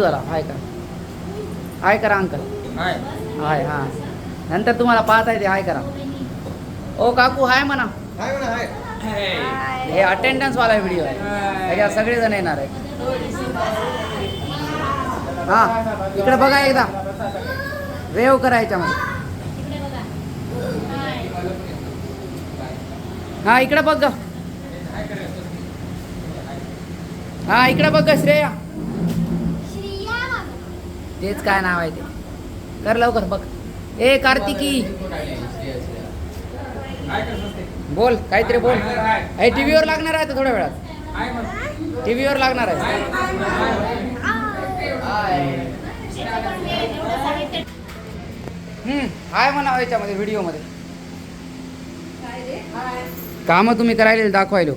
जरा हाय करा, हाय करा अंकल. हाय हां. नंतर तुम्हाला पाहता येते. हाय करा. ओ काकू हाय म्हणा. हे अटेंडन्स वाला व्हिडिओ आहे. त्याच्यात सगळेजण येणार आहे. हां इकडे बघा एकदा. वेव करा याच्यामध्ये. हां इकडे बघ. हां इकडे बघ श्रेया. तेच काय नाव आहे ते. कर लवकर बघ. ए कार्तिकी बोल काहीतरी बोल. हे टीव्हीवर लागणार आहे थोड्या वेळात. टीव्हीवर लागणार आहे. हाय म्हणा याच्यामध्ये व्हिडिओ मध्ये. कामं तुम्ही करायला दाखवायलो.